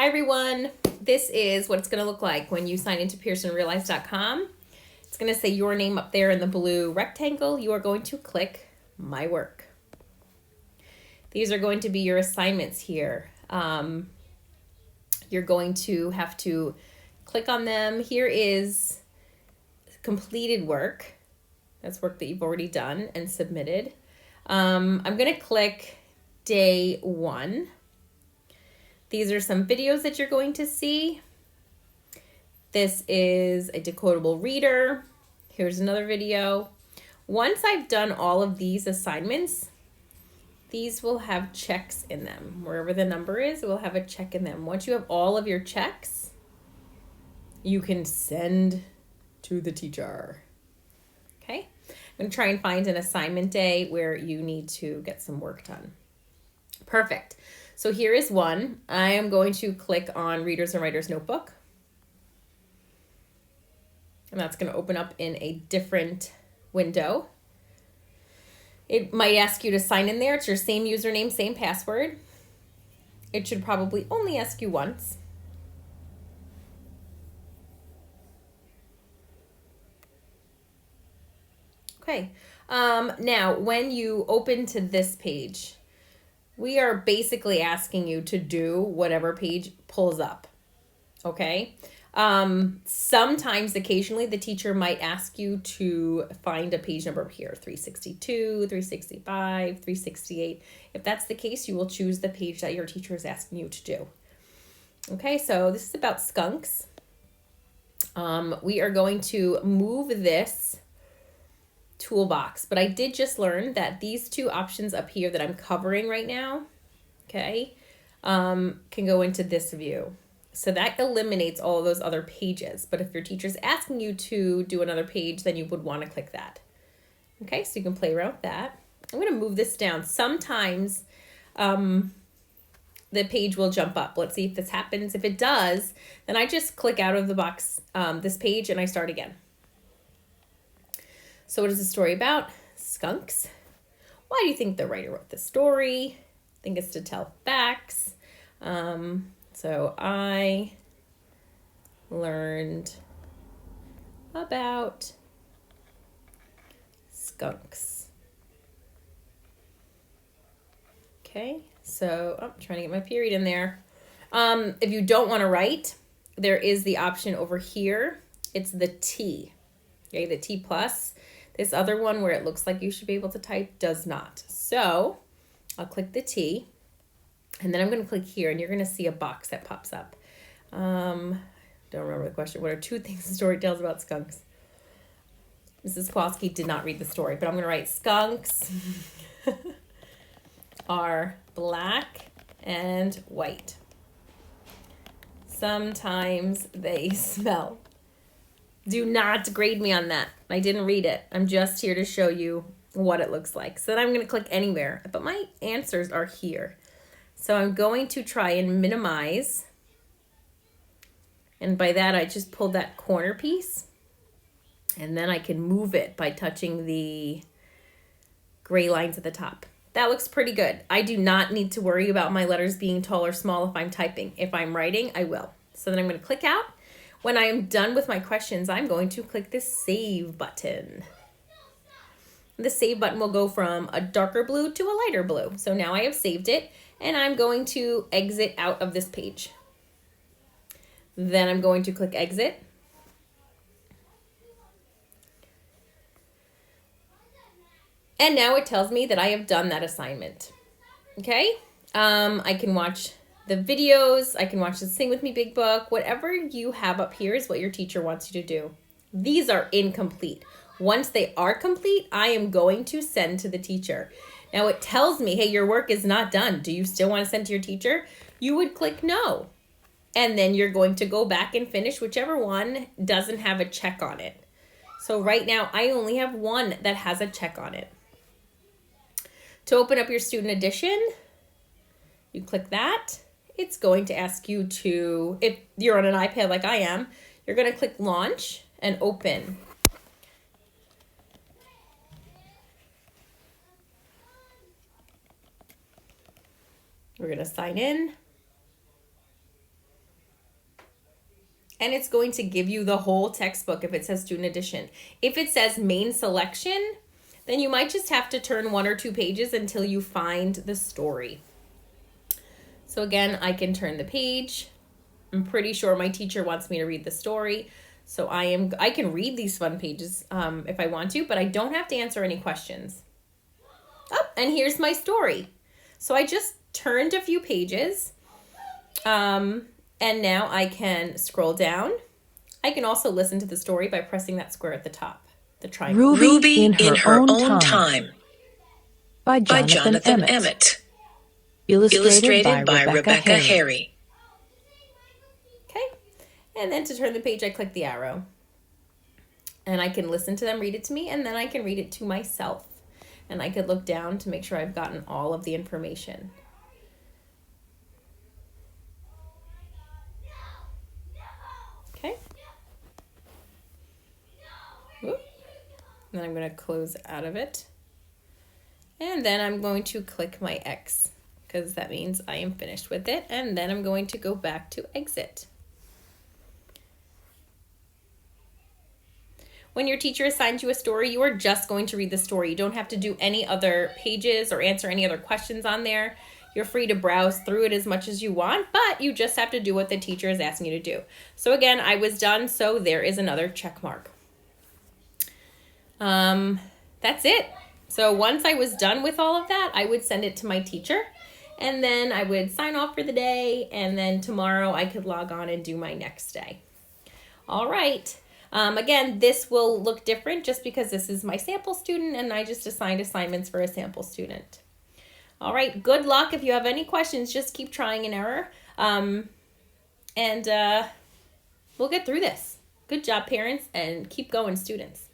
Hi everyone, this is what it's going to look like when you sign into PearsonRealize.com. It's going to say your name up there in the blue rectangle. You are going to click My Work. These are going to be your assignments here. You're going to have to click on them. Here is completed work. That's work that you've already done and submitted. I'm going to click day 1. These are some videos that you're going to see. This is a decodable reader. Here's another video. Once I've done all of these assignments, these will have checks in them. Wherever the number is, it will have a check in them. Once you have all of your checks, you can send to the teacher. Okay? I'm going to try and find an assignment day where you need to get some work done. Perfect. So here is one. I am going to click on Readers and Writers Notebook. And that's going to open up in a different window. It might ask you to sign in there. It's your same username, same password. It should probably only ask you once. Okay. Now, when you open to this page, we are basically asking you to do whatever page pulls up, okay? Sometimes, occasionally, the teacher might ask you to find a page number here, 362, 365, 368. If that's the case, you will choose the page that your teacher is asking you to do. Okay, so this is about skunks. We are going to move this toolbox, but I did just learn that these two options up here that I'm covering right now, okay, can go into this view. So that eliminates all of those other pages. But if your teacher's asking you to do another page, then you would want to click that. Okay, so you can play around with that. I'm going to move this down. Sometimes the page will jump up. Let's see if this happens. If it does, then I just click out of the box, this page, and I start again. So what is the story about? Skunks. Why do you think the writer wrote the story? I think it's to tell facts. So I learned about skunks. Okay, so I'm trying to get my period in there. If you don't want to write, there is the option over here. It's the T, okay, the T plus. This other one where it looks like you should be able to type does not. So I'll click the T, and then I'm going to click here, and you're going to see a box that pops up. Don't remember the question. What are 2 things the story tells about skunks? Mrs. Kowalski did not read the story, but I'm going to write skunks are black and white. Sometimes they smell. Do not grade me on that. I didn't read it. I'm just here to show you what it looks like. So then I'm going to click anywhere, but my answers are here. So I'm going to try and minimize. And by that, I just pulled that corner piece. And then I can move it by touching the gray lines at the top. That looks pretty good. I do not need to worry about my letters being tall or small if I'm typing. If I'm writing, I will. So then I'm going to click out. When I am done with my questions, I'm going to click the Save button. The Save button will go from a darker blue to a lighter blue. So now I have saved it, and I'm going to exit out of this page. Then I'm going to click Exit. And now it tells me that I have done that assignment. Okay? I can watch the videos, I can watch the Sing With Me Big Book. Whatever you have up here is what your teacher wants you to do. These are incomplete. Once they are complete, I am going to send to the teacher. Now it tells me, hey, your work is not done. Do you still want to send to your teacher? You would click no. And then you're going to go back and finish whichever one doesn't have a check on it. So right now, I only have one that has a check on it. To open up your student edition, you click that. It's going to ask you to, if you're on an iPad like I am, you're going to click Launch and Open. We're going to sign in. and it's going to give you the whole textbook if it says student edition. If it says main selection, then you might just have to turn 1 or 2 pages until you find the story. So again, I can turn the page. I'm pretty sure my teacher wants me to read the story. So I can read these fun pages if I want to, but I don't have to answer any questions. Oh, and here's my story. So I just turned a few pages. And now I can scroll down. I can also listen to the story by pressing that square at the top, the triangle. Ruby in her own time by Jonathan Emmett. Illustrated by Rebecca Harry. Okay, and then to turn the page, I click the arrow. And I can listen to them read it to me, and then I can read it to myself. And I could look down to make sure I've gotten all of the information. Okay. Whoop. Then I'm going to close out of it. And then I'm going to click my X because that means I am finished with it. And then I'm going to go back to exit. When your teacher assigns you a story, you are just going to read the story. You don't have to do any other pages or answer any other questions on there. You're free to browse through it as much as you want, but you just have to do what the teacher is asking you to do. So again, I was done, so there is another check mark. That's it. So once I was done with all of that, I would send it to my teacher, and then I would sign off for the day, and then tomorrow I could log on and do my next day. All right. Again, this will look different just because this is my sample student, and I just assigned assignments for a sample student. All right, good luck. If you have any questions, just keep trying and error. And we'll get through this. Good job, parents, and keep going, students.